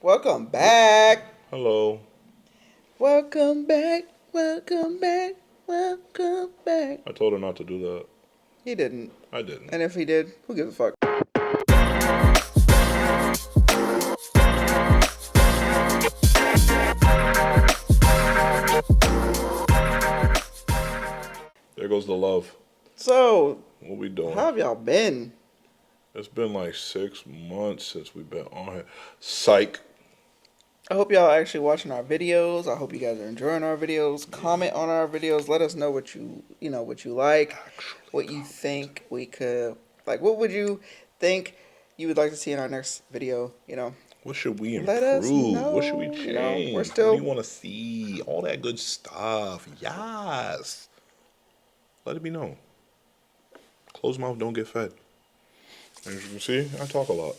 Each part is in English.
Welcome back. Hello. Welcome back. Welcome back. Welcome back. I told her not to do that. He didn't. I didn't. And if he did, who gives a fuck? There goes the love. So, What we doing? how have y'all been? It's been like 6 months since we've been on here. Psych. I hope y'all are actually watching our videos. I hope you guys are enjoying our videos. Comment on our videos. Let us know what what you like, what you think we could like. What would you think you would like to see in our next video? What should we Let us improve? What should we know. change? We're What still do you want to see? All that good stuff. Yes. Let it be known. Closed mouth don't get fed. As you can see, I talk a lot.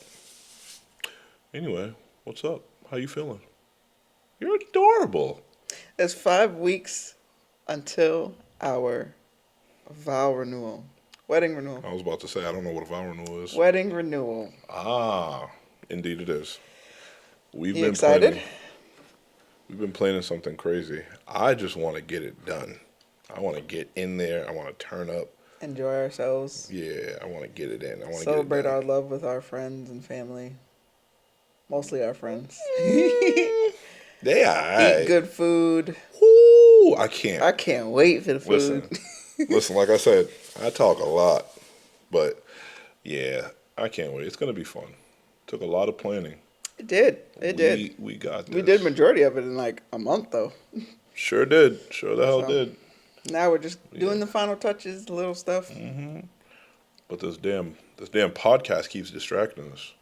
Anyway, what's up? How you feeling? You're adorable. It's 5 weeks until our vow renewal. Wedding renewal. I was about to say, I don't know what a vow renewal is. Wedding renewal. Ah, indeed it is. We've You been excited? we've been planning something crazy. I just want to get it done. I want to get in there. I want to turn up. Enjoy ourselves. Yeah, I want to get it in. I want to Celebrate get it our done. love with our friends and family. Mostly our friends. They Eat alright. good food. Woo! I can't. I can't wait for the food. Listen. Like I said, I talk a lot, but yeah, I can't wait. It's gonna be fun. Took a lot of planning. It did. It did. We got this. We did majority of it in like a month though. Sure did. Sure the hell So, did. Now we're just doing Yeah. the final touches, the little stuff. But this damn podcast keeps distracting us.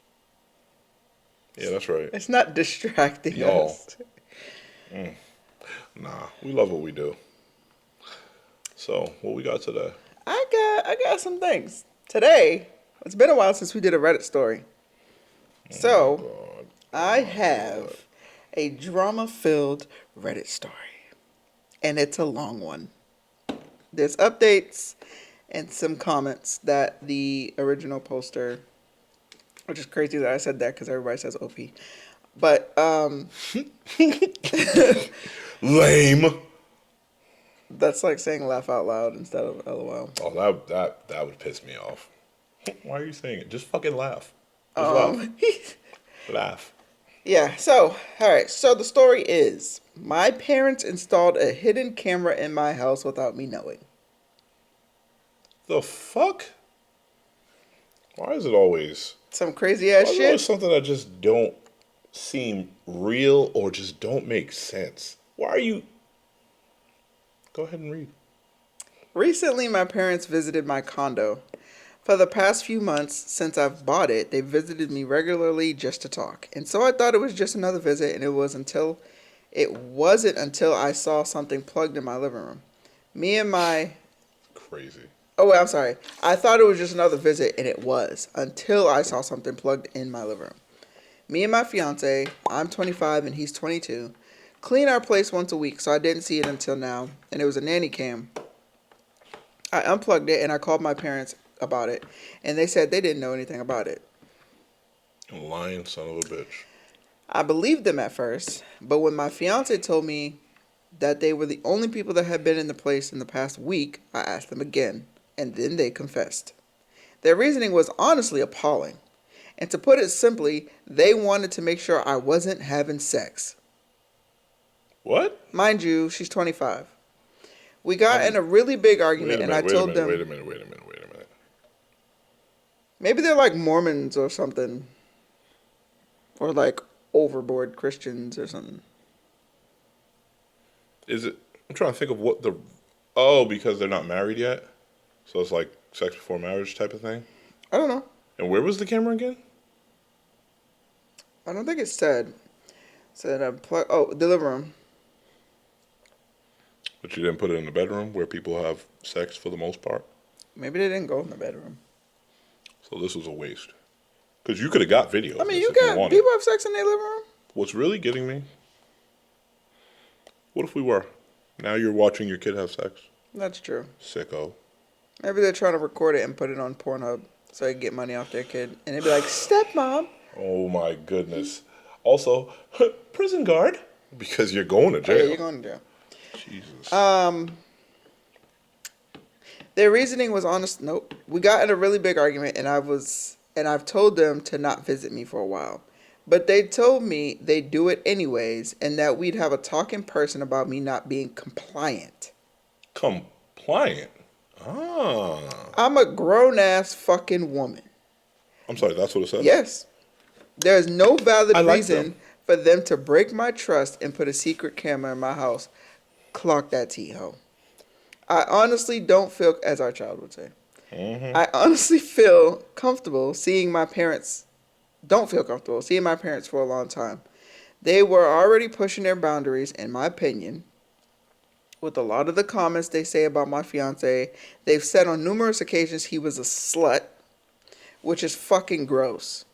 Yeah, that's right. It's not distracting Y'all. us. Nah, we love what we do. So, what we got today? I got some things. Today, it's been a while since we did a Reddit story. So, God. I have a drama-filled Reddit story. And it's a long one. There's updates and some comments that the original poster, which is crazy that I said that because everybody says OP. But, Lame. that's like saying laugh out loud instead of LOL. Oh, that would piss me off. Why are you saying it? Just fucking laugh. Just Um, laugh. Yeah, so, alright, so the story is my parents installed a hidden camera in my house without me knowing. The fuck? Why is it always? Some crazy Why ass is it always shit. something that just don't seem real or just don't make sense? Why are you? Go ahead and read. Recently, my parents visited my condo. For the past few months since I've bought it, they visited me regularly just to talk. And so I thought it was just another visit, and it wasn't until I saw something plugged in my living room. Me and my Crazy. Oh, wait, I'm sorry. I thought it was just another visit, and it was, until I saw something plugged in my living room. Me and my fiance, I'm 25 and he's 22, clean our place once a week, so I didn't see it until now, and it was a nanny cam. I unplugged it, and I called my parents about it, and they said they didn't know anything about it. Lying son of a bitch. I believed them at first, but when my fiance told me that they were the only people that had been in the place in the past week, I asked them again, and then they confessed. Their reasoning was honestly appalling. And to put it simply, they wanted to make sure I wasn't having sex. What? Mind you, she's 25. We got in a really big argument, and I told them Wait a minute. maybe they're like Mormons or something, or like overboard Christians or something. Is it? I'm trying to think of what the. Oh, because they're not married yet, so it's like sex before marriage type of thing. I don't know. And where was the camera again? I don't think it said oh, the living room. But you didn't put it in the bedroom where people have sex for the most part. Maybe they didn't go in the bedroom. So this was a waste. Because you could have got video. I of mean, this you if got wanted. people have sex in their living room. What's really getting me? What if we were? Now you're watching your kid have sex. That's true. Sicko. Maybe they're trying to record it and put it on Pornhub so they can get money off their kid. And they'd be like, stepmom. Oh my goodness. Also, prison guard because you're going to Oh, yeah, jail. you're going to jail. Jesus. Their reasoning was honest. Nope. We got in a really big argument, and I've told them to not visit me for a while. But they told me they'd do it anyways, and that we'd have a talk in person about me not being compliant. Compliant. Ah. I'm a grown ass fucking woman. I'm sorry, that's what it said? Yes. There's no valid I like reason them. for them to break my trust and put a secret camera in my house. Clock that T-ho. I honestly don't feel, as our child would say, I honestly feel comfortable seeing my parents, don't feel comfortable seeing my parents for a long time. They were already pushing their boundaries, in my opinion, with a lot of the comments they say about my fiance. They've said on numerous occasions he was a slut, which is fucking gross.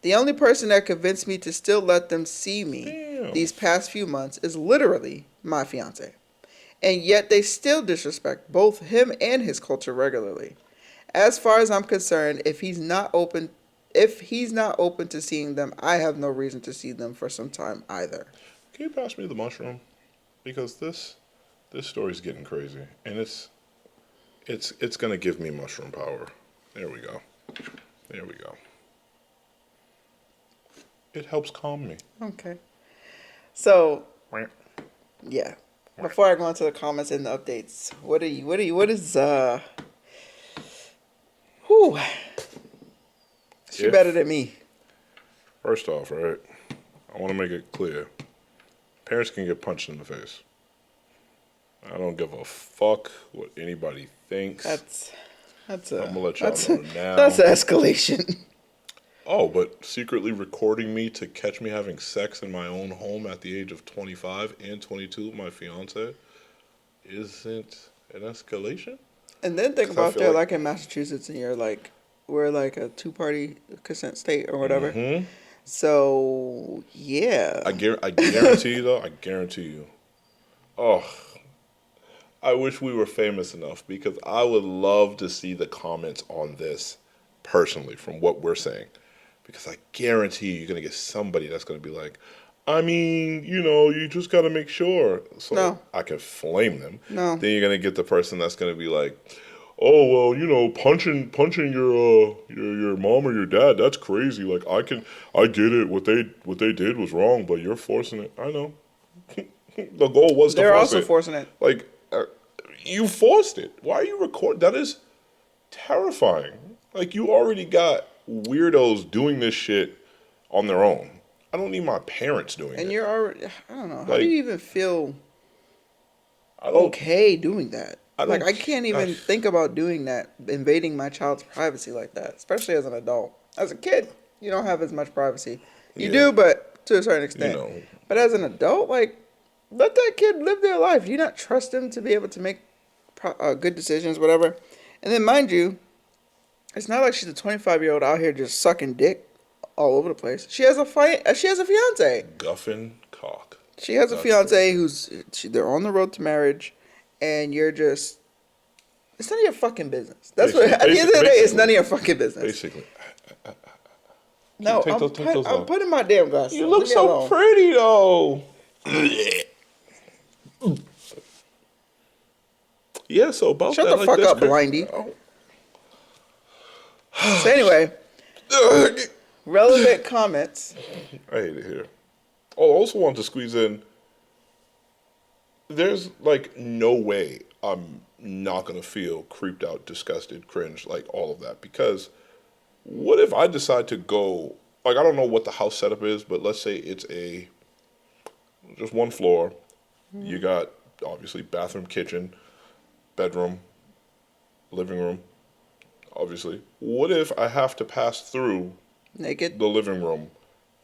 The only person that convinced me to still let them see me Damn. these past few months is literally my fiance. And yet they still disrespect both him and his culture regularly. As far as I'm concerned, if he's not open to seeing them, I have no reason to see them for some time either. Can you pass me the mushroom? Because this story's getting crazy, and it's gonna give me mushroom power. There we go. There we go. It helps calm me. Okay. So, yeah. Before I go into the comments and the updates, what is whew. She If- better than me. First off, right, I want to make it clear. Parents can get punched in the face. I don't give a fuck what anybody thinks. I'm gonna let y'all know now. That's an escalation. Oh, but secretly recording me to catch me having sex in my own home at the age of 25 and 22 with my fiance isn't an escalation? And then think 'Cause I about feel there, like- like in Massachusetts, and you're like, we're like a two-party consent state or whatever. Mm-hmm. So yeah, I guarantee you, though, I guarantee you. Oh, I wish we were famous enough because I would love to see the comments on this personally from what we're saying. Because I guarantee you're going to get somebody that's going to be like, I mean, you just got to make sure. So No. I can flame them. No. Then you're going to get the person that's going to be like, oh, well, punching your mom or your dad, that's crazy. Like, I get it. What they did was wrong, but you're forcing it. I know. The goal was to they're force also it. forcing it. Like, you forced it. Why are you recording? That is terrifying. Like, you already got weirdos doing this shit on their own. I don't need my parents doing it. And you're already, I don't know. How Like, do you even feel I don't, okay doing that? I don't- I can't even think about doing that, invading my child's privacy like that, especially as an adult. As a kid, you don't have as much privacy. You Yeah. do, but to a certain extent. know. But as an adult, like, let that kid live their life. Do you not trust them to be able to make good decisions, whatever? And then, mind you, it's not like she's a 25-year-old out here just sucking dick all over the place. She has a fiance. Guffin cock. She has a That's fiance they're on the road to marriage, and you're just, it's none of your fucking business. That's what, at the end of the day, it's none of your fucking business. Basically. No, Take those I'm off. putting my damn glasses You on. look Leave me so alone. pretty, though. Yeah, so about Shut that, the like, fuck that's up, blindy. So anyway, relevant comments. I hate it here. Oh, I also want to squeeze in. There's like no way I'm not gonna feel creeped out, disgusted, cringe, like all of that. Because what if I decide to go? Like, I don't know what the house setup is, but let's say it's just one floor. You got obviously bathroom, kitchen, bedroom, living room. Obviously, what if I have to pass through Naked. the living room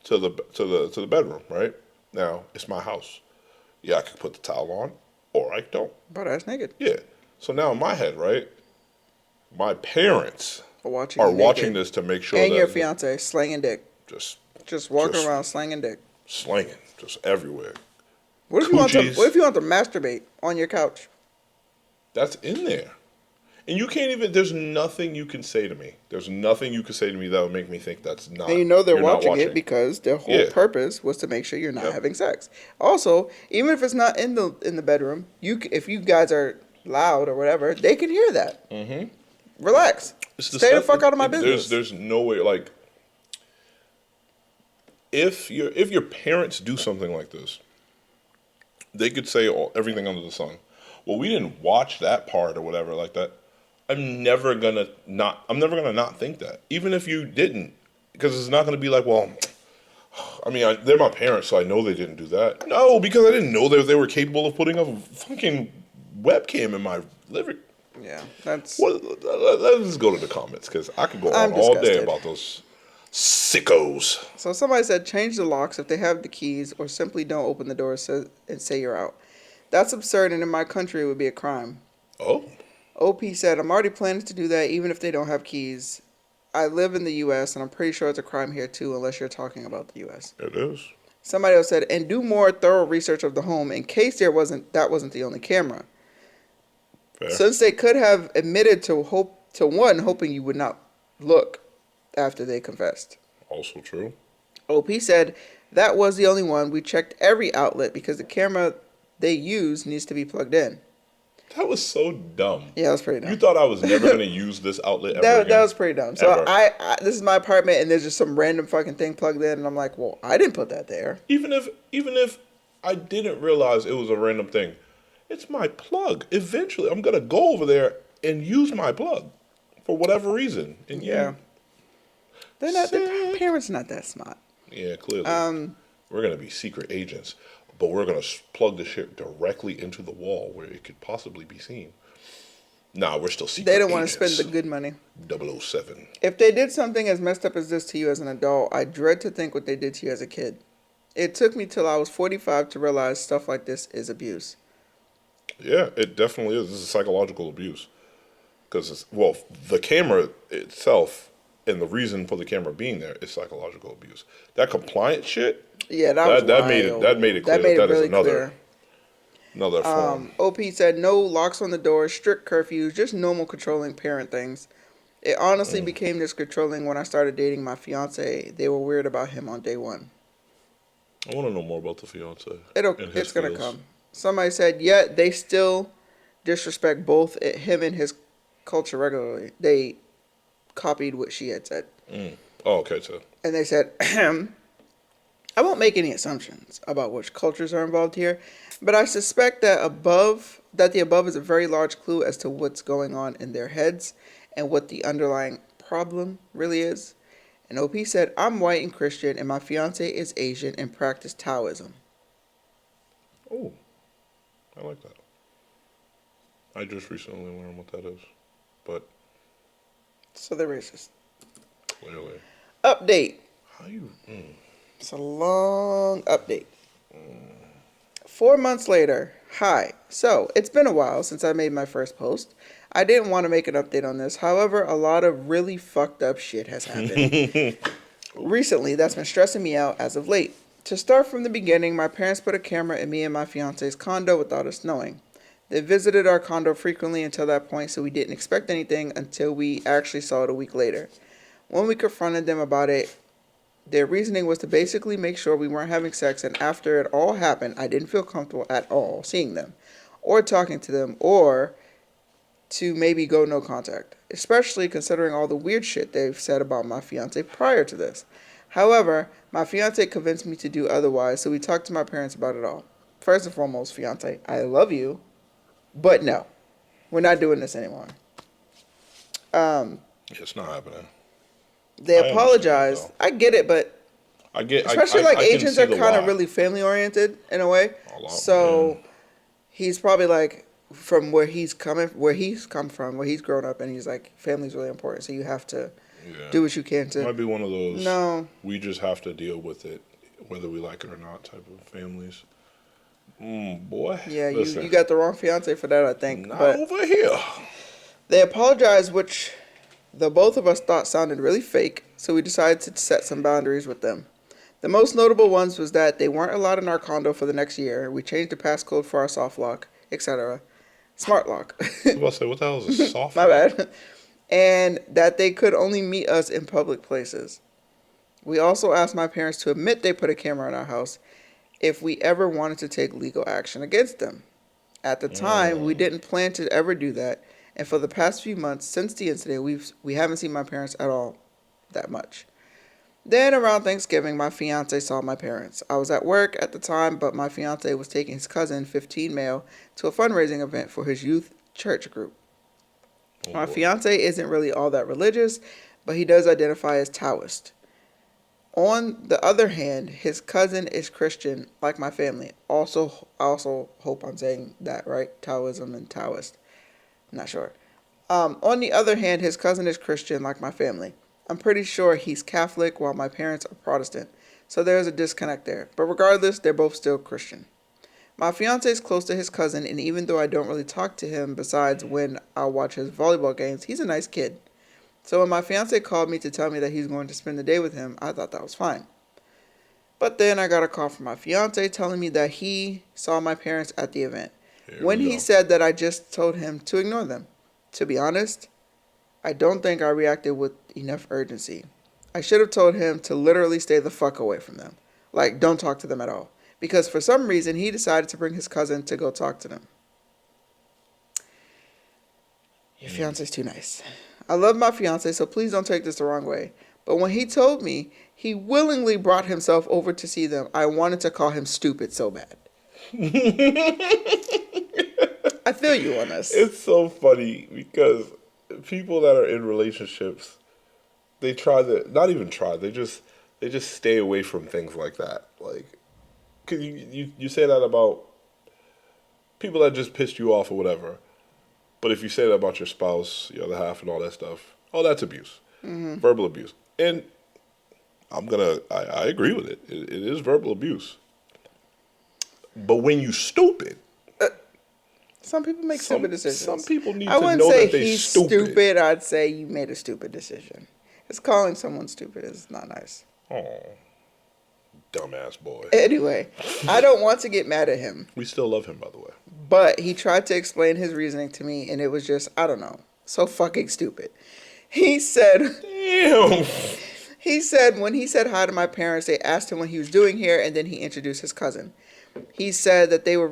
to the bedroom? Right now, it's my house. Yeah, I can put the towel on, or I don't. Butt ass naked. Yeah. So now in my head, right, my parents Watching are you naked. watching this to make sure And that your fiance slanging dick. just Walking just around slanging dick. slanging just everywhere. What if you want to? What if you want to masturbate on your couch? That's in there. And you can't even. There's nothing you can say to me. There's nothing you can say to me that would make me think that's And not. you know they're You're not watching it watching. because their whole Yeah. purpose was to make sure you're not Yep. having sex. Also, even if it's not in the bedroom, if you guys are loud or whatever, they can hear that. Mm-hmm. Relax. It's Stay the fuck out of my business. There's no way. Like, if your parents do something like this, they could say everything under the sun. Well, we didn't watch that part or whatever like that. I'm never gonna not think that, even if you didn't, because it's not gonna be like, well, I mean, they're my parents, so I know they didn't do that. No, because I didn't know that they were capable of putting a fucking webcam in my living. Yeah, that's. Let's just go to the comments because I could go on I'm all day disgusted. about those sickos. So somebody said change the locks if they have the keys, or simply don't open the door and say you're out. That's absurd, and in my country it would be a crime. Oh, OP said, I'm already planning to do that even if they don't have keys. I live in the U.S., and I'm pretty sure it's a crime here too, unless you're talking about the U.S. it is. Somebody else said, and do more thorough research of the home in case that wasn't the only camera. Fair. Since they could have admitted to hoping you would not look after they confessed. Also true. OP said, that was the only one. We checked every outlet because the camera they use needs to be plugged in. That was so dumb. Yeah, that was pretty dumb. You thought I was never going to use this outlet ever again? That was pretty dumb. So Ever. I this is my apartment and there's just some random fucking thing plugged in and I'm like, well, I didn't put that there. Even if I didn't realize it was a random thing, it's my plug. Eventually, I'm going to go over there and use my plug for whatever reason. And Yeah. Their Sick. parents not that smart. Yeah, clearly. We're going to be secret agents, but we're going to plug the shit directly into the wall where it could possibly be seen. Nah, we're still secret They don't want to agents. spend the good money. 007. If they did something as messed up as this to you as an adult, I dread to think what they did to you as a kid. It took me till I was 45 to realize stuff like this is abuse. Yeah, it definitely is. This is psychological abuse. Because, the camera itself and the reason for the camera being there is psychological abuse. That compliance shit, Yeah, that made it clear that is another form. OP said no locks on the door, strict curfews, just normal controlling parent things. It honestly became this controlling when I started dating my fiance. They were weird about him on day one. I want to know more about the fiance. It's going to come. Somebody said, yeah, they still disrespect both him and his culture regularly. They copied what she had said. Oh, okay, so. And they said, I won't make any assumptions about which cultures are involved here, but I suspect that the above is a very large clue as to what's going on in their heads and what the underlying problem really is. And OP said, I'm white and Christian, and my fiance is Asian and practice Taoism. Oh, I like that. I just recently learned what that is, but So they're racist. clearly. Update. How you? It's a long update. 4 months later. Hi. So, it's been a while since I made my first post. I didn't want to make an update on this. However, a lot of really fucked up shit has happened. Recently, that's been stressing me out as of late. To start from the beginning, my parents put a camera in me and my fiance's condo without us knowing. They visited our condo frequently until that point, so we didn't expect anything until we actually saw it a week later. When we confronted them about it, their reasoning was to basically make sure we weren't having sex, and after it all happened, I didn't feel comfortable at all seeing them, or talking to them, or to maybe go no contact, especially considering all the weird shit they've said about my fiance prior to this. However, my fiance convinced me to do otherwise, so we talked to my parents about it all. First and foremost, fiance, I love you, but no, we're not doing this anymore. It's not happening. They I apologized. understand, I get it, but especially I can Asians see are the kind of why. really family oriented in a way. A lot, So he's probably like from where he's come from, where he's grown up, and he's like family's really important. So you have to Yeah. do what you can It might to. be one of those. No, We just have to deal with it, whether we like it or not, type of families. Boy. yeah, Listen, you got the wrong fiance for that, I think. not But over here. they apologized, which the both of us thought sounded really fake. So we decided to set some boundaries with them. The most notable ones was that they weren't allowed in our condo for the next year. We changed the passcode for our soft lock, etc. Smart lock. I was about to say, what the hell is a soft My lock? bad. And that they could only meet us in public places. We also asked my parents to admit they put a camera in our house if we ever wanted to take legal action against them. At the time, we Mm. didn't plan to ever do that, and for the past few months since the incident, we haven't seen my parents at all that much. Then around Thanksgiving, my fiance saw my parents. I was at work at the time, but my fiance was taking his cousin, 15 male, to a fundraising event for his youth church group. Oh My boy. fiance isn't really all that religious, but he does identify as Taoist. On the other hand, his cousin is Christian, like my family. I also hope I'm saying that right. Taoism and Taoist. I'm not sure. On the other hand, his cousin is Christian, like my family. I'm pretty sure he's Catholic, while my parents are Protestant. So there's a disconnect there. But regardless, they're both still Christian. My fiance is close to his cousin, and even though I don't really talk to him besides when I'll watch his volleyball games, he's a nice kid. So when my fiance called me to tell me that he's going to spend the day with him, I thought that was fine. But then I got a call from my fiance telling me that he saw my parents at the event. Here When we he go. said that, I just told him to ignore them. To be honest, I don't think I reacted with enough urgency. I should have told him to literally stay the fuck away from them. Like, don't talk to them at all. Because for some reason, he decided to bring his cousin to go talk to them. Your fiance's too nice. I love my fiance, so please don't take this the wrong way. But when he told me he willingly brought himself over to see them, I wanted to call him stupid so bad. I feel you on this. It's so funny because people that are in relationships, they try to not even try. They just stay away from things like that. Like, cause you say that about people that just pissed you off or whatever. But if you say that about your spouse, your other half, and all that stuff, oh, that's abuse, verbal abuse. And I agree with it. It is verbal abuse. But when you stupid, Some people make stupid decisions. some people need I to wouldn't know say that they he's stupid. I'd say you made a stupid decision. Because calling someone stupid is not nice. Oh, dumbass boy. Anyway, I don't want to get mad at him. We still love him, by the way. But he tried to explain his reasoning to me, and it was just, I don't know, so fucking stupid. He said, Damn. he said when he said hi to my parents, they asked him what he was doing here, and then he introduced his cousin. He said that they were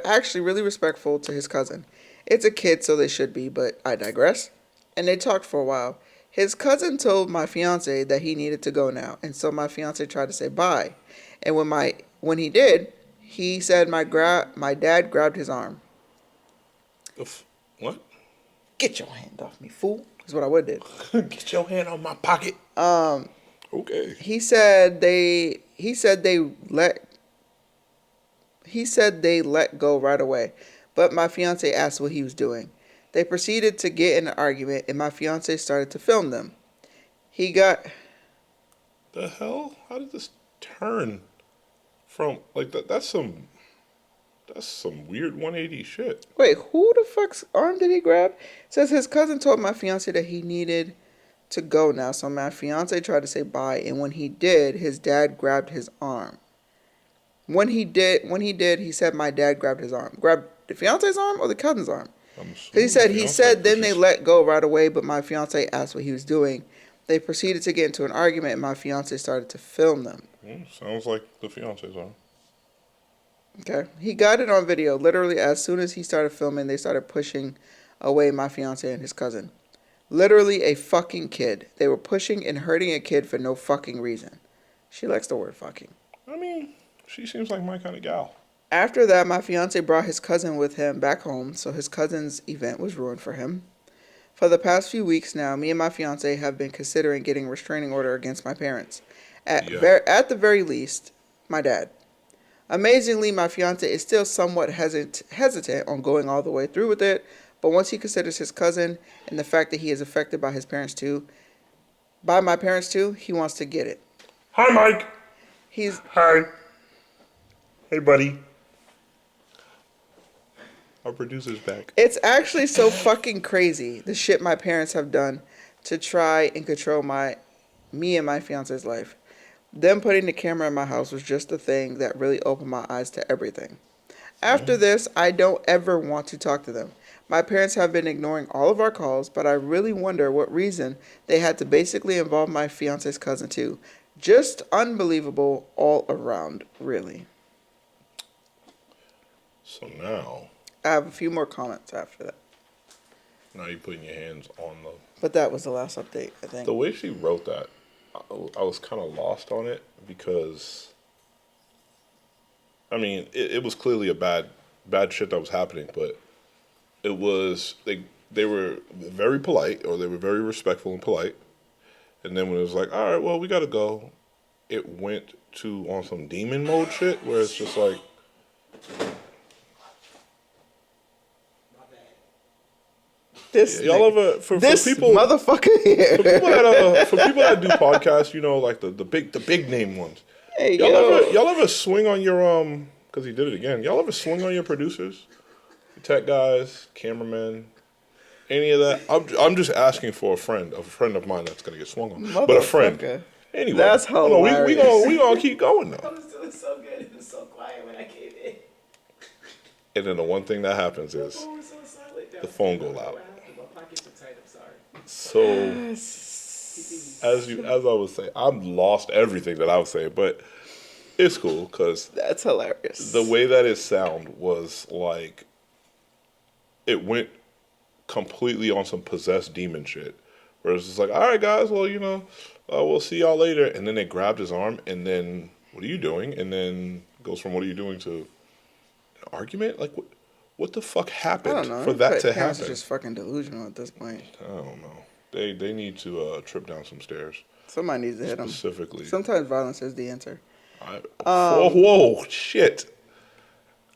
actually really respectful to his cousin. It's a kid, so they should be, but I digress. And they talked for a while. His cousin told my fiance that he needed to go now, and so my fiance tried to say bye. And when he did, he said my dad grabbed his arm. What? Get your hand off me, fool. Is what I would did. Get your hand on my pocket. Okay. He said they let go right away, but my fiance asked what he was doing. They proceeded to get in an argument, and my fiance started to film them. He got The hell? How did this turn from like that? That's some weird 180 shit. wait. Who the fuck's arm did he grab? Says his cousin told my fiance that he needed to go now, so my fiance tried to say bye, and when he did, his dad grabbed his arm. When he did, he said my dad grabbed his arm. Grabbed the fiance's arm or the cousin's arm? I'm Because assuming he fiance, said then which they is- let go right away, but my fiance asked what he was doing. They proceeded to get into an argument, and my fiance started to film them. Sounds like the fiance's arm. Okay, he got it on video. Literally, as soon as he started filming, they started pushing away my fiance and his cousin. Literally, a fucking kid. They were pushing and hurting a kid for no fucking reason. She likes the word fucking. I mean, she seems like my kind of gal. After that, my fiance brought his cousin with him back home, so his cousin's event was ruined for him. For the past few weeks now, me and my fiance have been considering getting a restraining order against my parents. At the very least, my dad. Amazingly, my fiance is still somewhat hesitant on going all the way through with it, but once he considers his cousin and the fact that he is affected by my parents too, he wants to get it. Hi, Mike. Hi. Hey, buddy. Our producer's back. It's actually so fucking crazy, the shit my parents have done to try and control me and my fiance's life. Them putting the camera in my house was just the thing that really opened my eyes to everything. After this, I don't ever want to talk to them. My parents have been ignoring all of our calls, but I really wonder what reason they had to basically involve my fiance's cousin too. Just unbelievable all around, really. So now, I have a few more comments after that. now you're putting your hands on the. But that was the last update, I think. The way she wrote that, I was kind of lost on it because, I mean, it was clearly a bad shit that was happening, but it was they were very polite, or they were very respectful and polite, and then when it was like, all right, well, we gotta go, it went to on some demon mode shit where it's just like. This Y'all ever for people motherfucker here. for people that do podcasts, you know, like the big name ones. Hey, Y'all ever swing on your because he did it again. Y'all ever swing on your producers, your tech guys, cameramen, any of that? I'm just asking for a friend of mine that's gonna get swung on, but a friend. Anyway, that's hilarious. We gonna keep going though. I was doing so good. It was so quiet when I came in. And then the one thing that happens is Oh, we're so silent. the phone go loud. My pockets are tight. I'm sorry. So as I was saying, I've lost everything that I was saying, but it's cool because That's hilarious. the way that it sound was like it went completely on some possessed demon shit. Where it's just like, all right, guys, well, you know, we'll see y'all later. And then they grabbed his arm, and then, what are you doing? And then goes from what are you doing to an argument? Like, what the fuck I happened don't know. for that to Parents happen? are just fucking delusional at this point. I don't know. They need to trip down some stairs. Somebody needs to hit them. Specifically. Sometimes violence is the answer. Whoa, shit.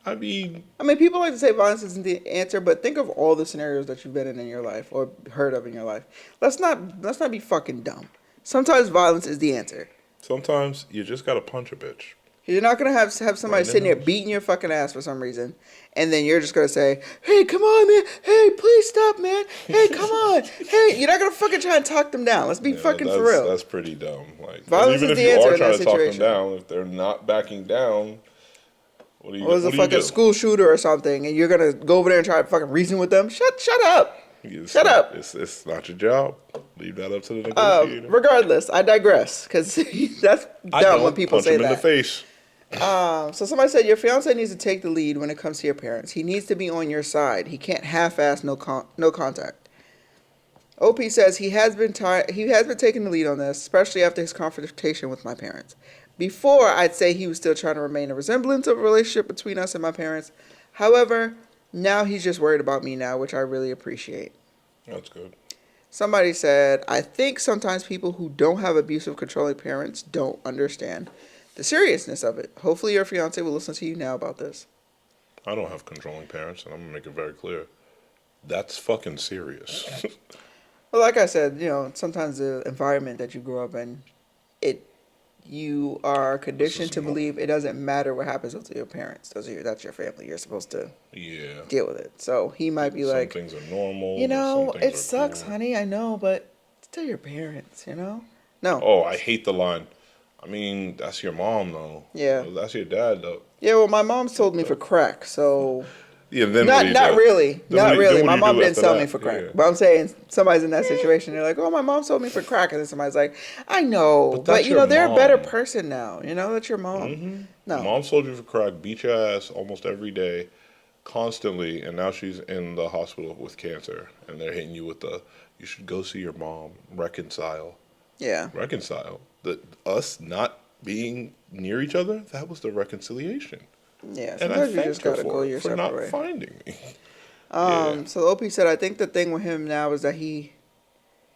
I mean, People like to say violence isn't the answer, but think of all the scenarios that you've been in your life or heard of in your life. Let's not be fucking dumb. Sometimes violence is the answer. sometimes you just gotta punch a bitch. You're not gonna have somebody Right in sitting the there nose. beating your fucking ass for some reason, and then you're just gonna say, "Hey, come on, man! Hey, please stop, man! Hey, come on! Hey!" You're not gonna fucking try and talk them down. Let's be fucking for real. That's pretty dumb. Like, Violence even is if the you answer are in trying that to talk them situation. down, if they're not backing down, what do you? Or was a What do you fucking do? school shooter or something, and you're gonna go over there and try to fucking reason with them? Shut up! Shut up! It's not your job. Leave that up to the negotiator. Regardless, I digress because that's I dumb don't when people punch say him in the that. face. So somebody said your fiance needs to take the lead when it comes to your parents. He needs to be on your side. He can't half-ass no contact. OP says he has been taking the lead on this, especially after his confrontation with my parents. Before, I'd say he was still trying to remain a resemblance of a relationship between us and my parents. However, now he's just worried about me now, which I really appreciate. That's good. Somebody said, I think sometimes people who don't have abusive, controlling parents don't understand the seriousness of it. Hopefully your fiance will listen to you now about this. I don't have controlling parents, and I'm gonna make it very clear. That's fucking serious. Well, like I said, sometimes the environment that you grow up in, you are conditioned to believe it doesn't matter what happens to your parents. That's your family. You're supposed to deal with it. So he might be some like, things are normal. it some things are sucks, cool. honey. I know, but it's still your parents. No. Oh, I hate the line. I mean, that's your mom, though. Yeah. That's your dad, though. Yeah. Well, my mom sold me for crack, so. Yeah, then Not really. Not really. Then what My do you mom do didn't after sell that? me for crack. Yeah. But I'm saying somebody's in that situation. They're like, "Oh, my mom sold me for crack," and then somebody's like, "I know, But but that's your they're a better mom. person now. That's your mom." Mm-hmm. No, Mom sold you for crack, beat your ass almost every day, constantly, and now she's in the hospital with cancer, and they're hitting you with you should go see your mom, reconcile. yeah, Reconcile. Us not being near each other, that was the reconciliation. yeah. And I Sometimes you thanked just her gotta go your for separate not way. finding me. Yeah. So OP said, "I think the thing with him now is that he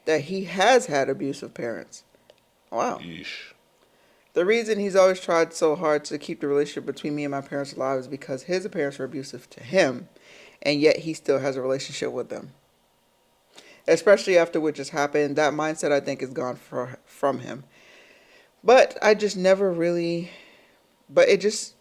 has had abusive parents." Wow. Yeesh. The reason he's always tried so hard to keep the relationship between me and my parents alive is because his parents were abusive to him, and yet he still has a relationship with them. Especially after what just happened, that mindset I think is gone from him. But I just never really, but it just,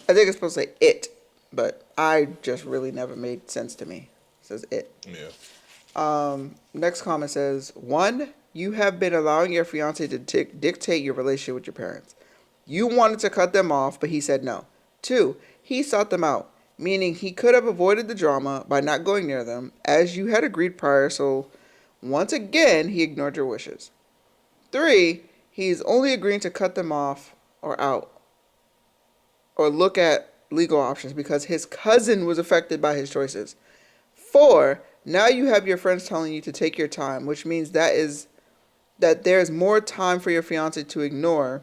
I think it's supposed to say it, but I just really never made sense to me. It says it. Yeah. Next comment says, 1, you have been allowing your fiance to dictate your relationship with your parents. You wanted to cut them off, but he said no. 2. He sought them out, meaning he could have avoided the drama by not going near them, as you had agreed prior, so once again, he ignored your wishes. 3. He's only agreeing to cut them off or out or look at legal options because his cousin was affected by his choices. 4. Now you have your friends telling you to take your time, which means that there's more time for your fiance to ignore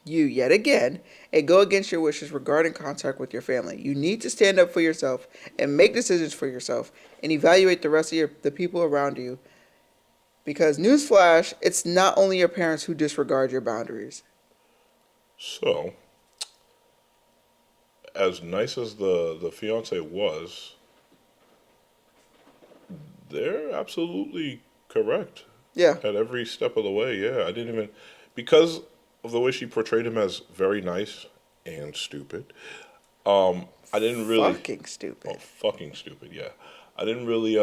you yet again and go against your wishes regarding contact with your family. You need to stand up for yourself and make decisions for yourself and evaluate the rest of the people around you. Because newsflash, it's not only your parents who disregard your boundaries. So, as nice as the fiance was, they're absolutely correct. Yeah. At every step of the way, yeah. I didn't even, because of the way she portrayed him as very nice and stupid. I didn't really Fucking stupid. Oh, fucking stupid, yeah. I didn't really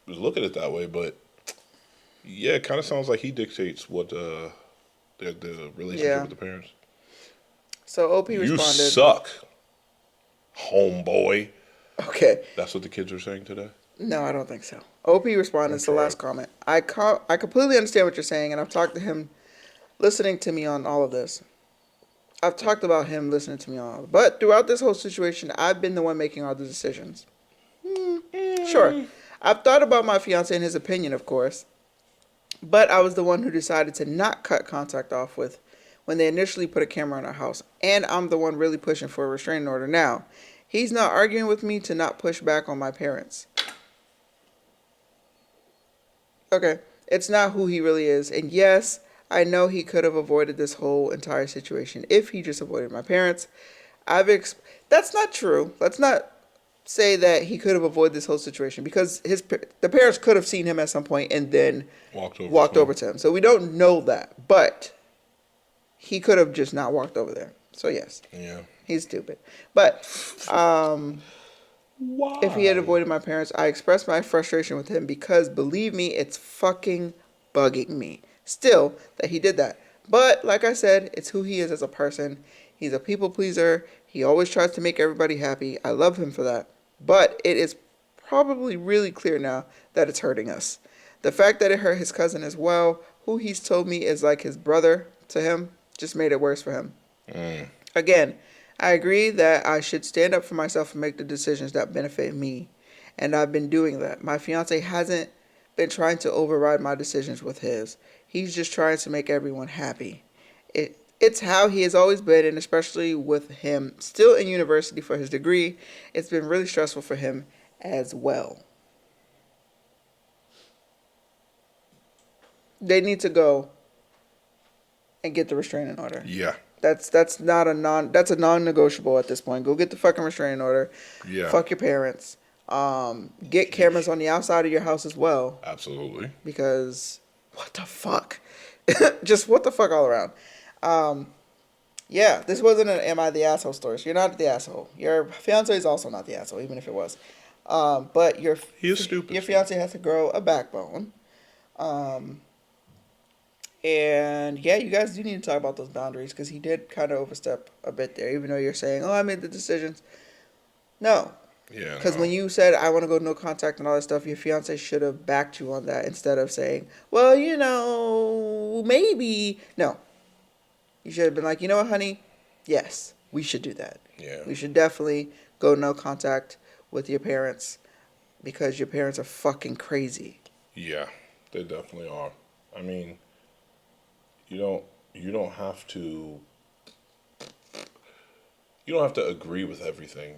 look at it that way, but yeah, it kind of sounds like he dictates what the relationship with the parents. So OP You responded. suck, homeboy. Okay. That's what the kids are saying today. No, I don't think so. OP responded to the last comment. I completely understand what you're saying, and I've talked to him, listening to me on all of this. I've talked about him listening to me on all of it. But throughout this whole situation, I've been the one making all the decisions. Sure. I've thought about my fiance and his opinion, of course. But I was the one who decided to not cut contact off with when they initially put a camera in our house. And I'm the one really pushing for a restraining order now. He's not arguing with me to not push back on my parents. Okay. It's not who he really is. And yes, I know he could have avoided this whole entire situation if he just avoided my parents. That's not true. Let's not say that he could have avoided this whole situation because the parents could have seen him at some point and then walked over to him. So we don't know that, but he could have just not walked over there. So yes, he's stupid. But if he had avoided my parents, I expressed my frustration with him because believe me, it's fucking bugging me still that he did that. But like I said, it's who he is as a person. He's a people pleaser. He always tries to make everybody happy. I love him for that. But it is probably really clear now that it's hurting us. The fact that it hurt his cousin as well, who he's told me is like his brother to him, just made it worse for him. Again, I agree that I should stand up for myself and make the decisions that benefit me. And I've been doing that. My fiance hasn't been trying to override my decisions with his. He's just trying to make everyone happy. It's how he has always been, and especially with him still in university for his degree, it's been really stressful for him as well. They need to go and get the restraining order. Yeah. That's a non-negotiable at this point. Go get the fucking restraining order. Yeah. Fuck your parents. Get cameras on the outside of your house as well. Absolutely. Because what the fuck? Just what the fuck all around. Yeah, this wasn't an am I the asshole story. So you're not the asshole. Your fiance is also not the asshole, even if it was. But he is stupid. Your fiance has to grow a backbone. And yeah, you guys do need to talk about those boundaries because he did kind of overstep a bit there, even though you're saying, oh, I made the decisions. No. Yeah. Because when you said, I want to go no contact and all that stuff, your fiance should have backed you on that instead of saying, well, maybe. No. You should have been like, you know what, honey? Yes, we should do that. Yeah. We should definitely go no contact with your parents because your parents are fucking crazy. Yeah, they definitely are. I mean, you don't have to agree with everything.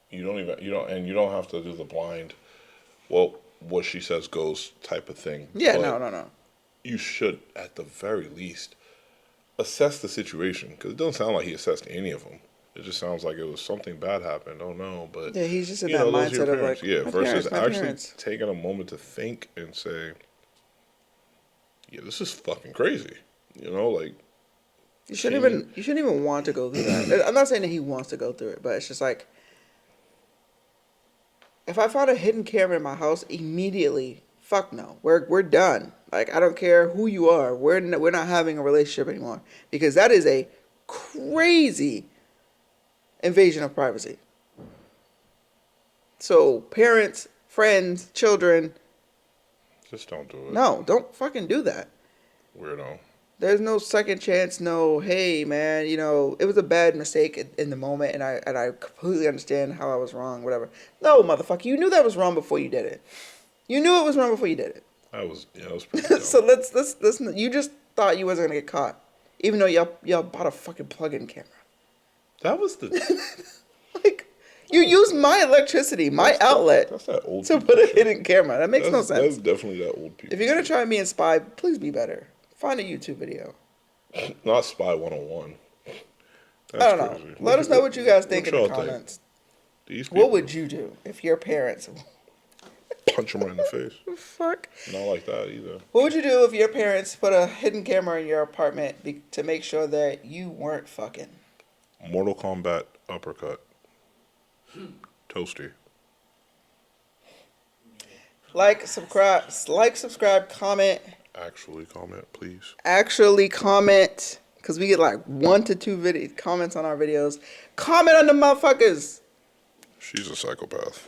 You don't have to do the blind, well, what she says goes type of thing. Yeah, no. You should, at the very least, assess the situation because it doesn't sound like he assessed any of them. It just sounds like it was something bad happened. Oh no, but yeah, he's just in that mindset of like, versus actually parents. taking a moment to think and say, yeah, this is fucking crazy. Like you shouldn't even want to go through that. I'm not saying that he wants to go through it, but it's just like if I found a hidden camera in my house immediately, fuck no, we're done. Like I don't care who you are, we're not having a relationship anymore because that is a crazy invasion of privacy. So parents, friends, children, Just don't do it. no, don't fucking do that. Weirdo. There's no second chance, no, hey man, you know, it was a bad mistake in the moment and I completely understand how I was wrong, whatever. No, motherfucker, you knew that was wrong before you did it. You knew it was wrong before you did it. That was pretty dumb. So let's you just thought you wasn't gonna get caught. Even though y'all bought a fucking plug-in camera. That was the Like, you use my electricity, my outlet, that's that old to people put a shit. hidden camera. That makes no That's sense. definitely that old people. If you're gonna shit. try me and Spied, please be better. Find a YouTube video. Not Spy 101. That's I don't know. crazy. Let us know what you guys think in the y'all think? comments. These people, What would you do if your parents? punch them right in the face? Fuck. Not like that either. What would you do if your parents put a hidden camera in your apartment to make sure that you weren't fucking? Mortal Kombat uppercut. Toasty. Like, subscribe, comment. Actually, comment, please. Actually comment, because we get like 1 to 2 comments on our videos. Comment on the motherfuckers. She's a psychopath.